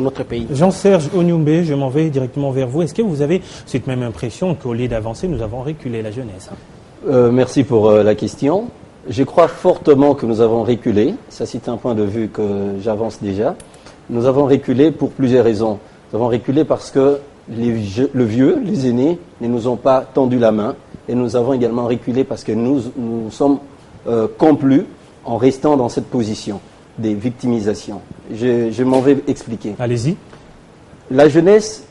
notre pays. Jean-Serge Onyumbe, je m'en vais directement vers vous. Est-ce que vous avez cette même impression qu'au lieu d'avancer, nous avons reculé la jeunesse? Merci pour la question. Je crois fortement que nous avons reculé. Ça, c'est un point de vue que j'avance déjà. Nous avons reculé pour plusieurs raisons. Nous avons reculé parce que le vieux, les aînés, ne nous ont pas tendu la main. Et nous avons également reculé parce que nous sommes complus en restant dans cette position des victimisations. Je m'en vais expliquer. Allez-y. La jeunesse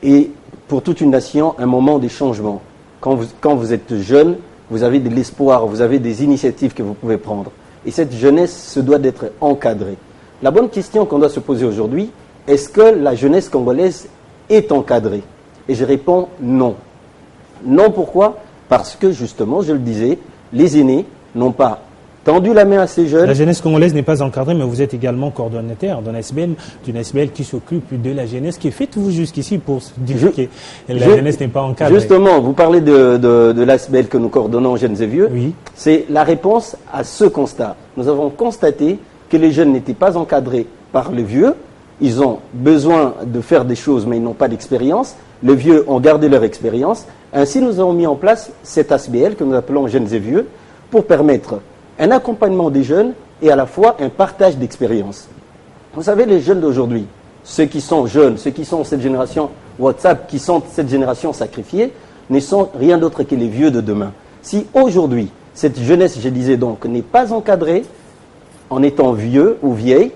est, pour toute une nation, un moment de changement. Quand vous êtes jeune, vous avez de l'espoir, vous avez des initiatives que vous pouvez prendre. Et cette jeunesse se doit d'être encadrée. La bonne question qu'on doit se poser aujourd'hui, est-ce que la jeunesse congolaise est encadrée? Et je réponds non. Non, pourquoi? Parce que justement, je le disais, les aînés n'ont pas tendu la main à ces jeunes. La jeunesse congolaise n'est pas encadrée, mais vous êtes également coordonnateur d'une SBL qui s'occupe de la jeunesse. Que faites-vous jusqu'ici pour dire que la jeunesse n'est pas encadrée? Justement, vous parlez de l'ASBL que nous coordonnons Jeunes et Vieux. Oui. C'est la réponse à ce constat. Nous avons constaté que les jeunes n'étaient pas encadrés par les vieux. Ils ont besoin de faire des choses, mais ils n'ont pas d'expérience. Les vieux ont gardé leur expérience. Ainsi, nous avons mis en place cette ASBL que nous appelons Jeunes et Vieux pour permettre un accompagnement des jeunes et à la fois un partage d'expérience. Vous savez, les jeunes d'aujourd'hui, ceux qui sont jeunes, ceux qui sont cette génération WhatsApp, qui sont cette génération sacrifiée, ne sont rien d'autre que les vieux de demain. Si aujourd'hui, cette jeunesse, je disais donc, n'est pas encadrée, en étant vieux ou vieille,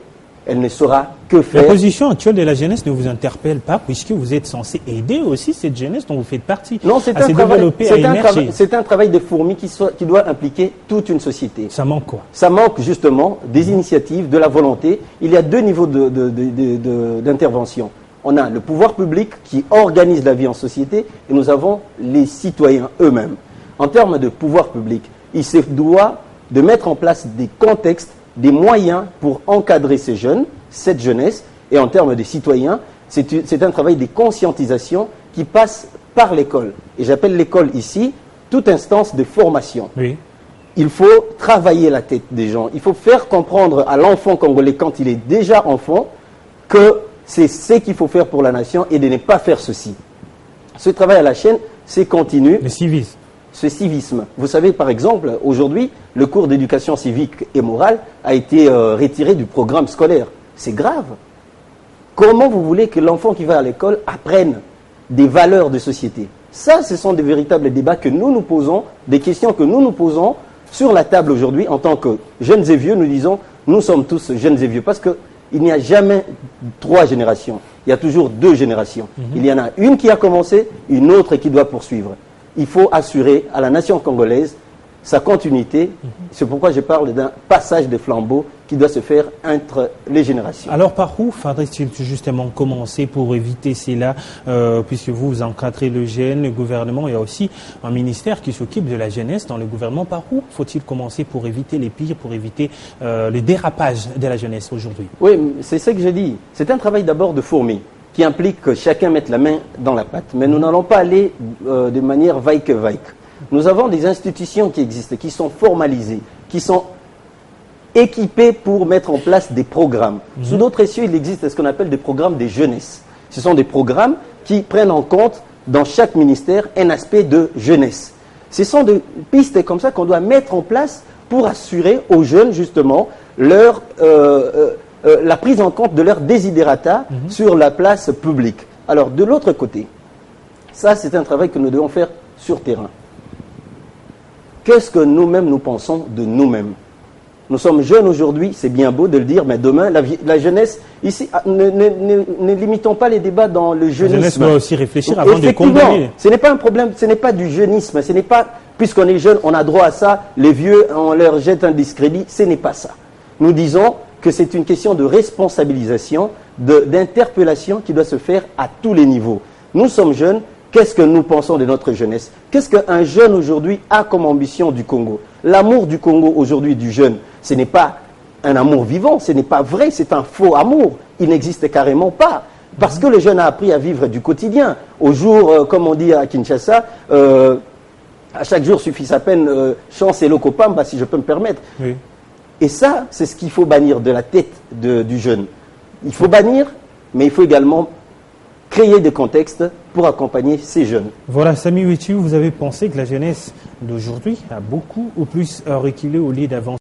elle ne saura que faire. La position actuelle de la jeunesse ne vous interpelle pas, puisque vous êtes censé aider aussi cette jeunesse dont vous faites partie non, c'est à se développer, à émerger. C'est un travail de fourmi qui doit impliquer toute une société. Ça manque quoi? Ça manque justement des initiatives, de la volonté. Il y a deux niveaux d'intervention. On a le pouvoir public qui organise la vie en société et nous avons les citoyens eux-mêmes. En termes de pouvoir public, il se doit de mettre en place des contextes, des moyens pour encadrer ces jeunes, cette jeunesse, et en termes de citoyens, c'est un travail de conscientisation qui passe par l'école. Et j'appelle l'école ici toute instance de formation. Oui. Il faut travailler la tête des gens. Il faut faire comprendre à l'enfant congolais, quand il est déjà enfant, que c'est ce qu'il faut faire pour la nation et de ne pas faire ceci. Ce travail à la chaîne, c'est continu. Le civisme. Ce civisme. Vous savez, par exemple, aujourd'hui, le cours d'éducation civique et morale a été retiré du programme scolaire. C'est grave. Comment vous voulez que l'enfant qui va à l'école apprenne des valeurs de société? Ça, ce sont des véritables débats que nous nous posons, des questions que nous nous posons sur la table aujourd'hui en tant que jeunes et vieux. Nous disons, nous sommes tous jeunes et vieux parce qu'il n'y a jamais 3 générations. Il y a toujours 2 générations. Il y en a une qui a commencé, une autre qui doit poursuivre. Il faut assurer à la nation congolaise sa continuité. C'est pourquoi je parle d'un passage de flambeau qui doit se faire entre les générations. Alors par où faudrait-il justement commencer pour éviter cela, puisque vous encadrez le jeune, le gouvernement, il y a aussi un ministère qui s'occupe de la jeunesse dans le gouvernement. Par où faut-il commencer pour éviter les pires, pour éviter le dérapage de la jeunesse aujourd'hui? Oui, c'est ce que j'ai dit. C'est un travail d'abord de fourmi, qui implique que chacun mette la main dans la pâte. Mais nous n'allons pas aller de manière vaille que vaille. Nous avons des institutions qui existent, qui sont formalisées, qui sont équipées pour mettre en place des programmes. Sous d'autres cieux, il existe ce qu'on appelle des programmes de jeunesse. Ce sont des programmes qui prennent en compte dans chaque ministère un aspect de jeunesse. Ce sont des pistes comme ça qu'on doit mettre en place pour assurer aux jeunes justement leur la prise en compte de leurs desiderata sur la place publique. Alors, de l'autre côté, ça c'est un travail que nous devons faire sur terrain. Qu'est-ce que nous-mêmes nous pensons de nous-mêmes? Nous sommes jeunes aujourd'hui, c'est bien beau de le dire, mais demain, la jeunesse, ici, ne limitons pas les débats dans le jeunisme. La jeunesse doit aussi réfléchir avant de condamner. Ce n'est pas un problème, ce n'est pas du jeunisme, ce n'est pas, puisqu'on est jeune, on a droit à ça, les vieux, on leur jette un discrédit, ce n'est pas ça. Nous disons que c'est une question de responsabilisation, d'interpellation qui doit se faire à tous les niveaux. Nous sommes jeunes, qu'est-ce que nous pensons de notre jeunesse? Qu'est-ce qu'un jeune aujourd'hui a comme ambition du Congo? L'amour du Congo aujourd'hui du jeune, ce n'est pas un amour vivant, ce n'est pas vrai, c'est un faux amour. Il n'existe carrément pas. Parce que le jeune a appris à vivre du quotidien. Au jour, comme on dit à Kinshasa, à chaque jour suffit sa peine, chance et l'okopamba, si je peux me permettre. Oui. Et ça, c'est ce qu'il faut bannir de la tête du jeune. Il faut bannir mais il faut également créer des contextes pour accompagner ces jeunes. Voilà, Samy Ouetchiou, vous avez pensé que la jeunesse d'aujourd'hui a beaucoup ou plus reculé au lieu d'avancer?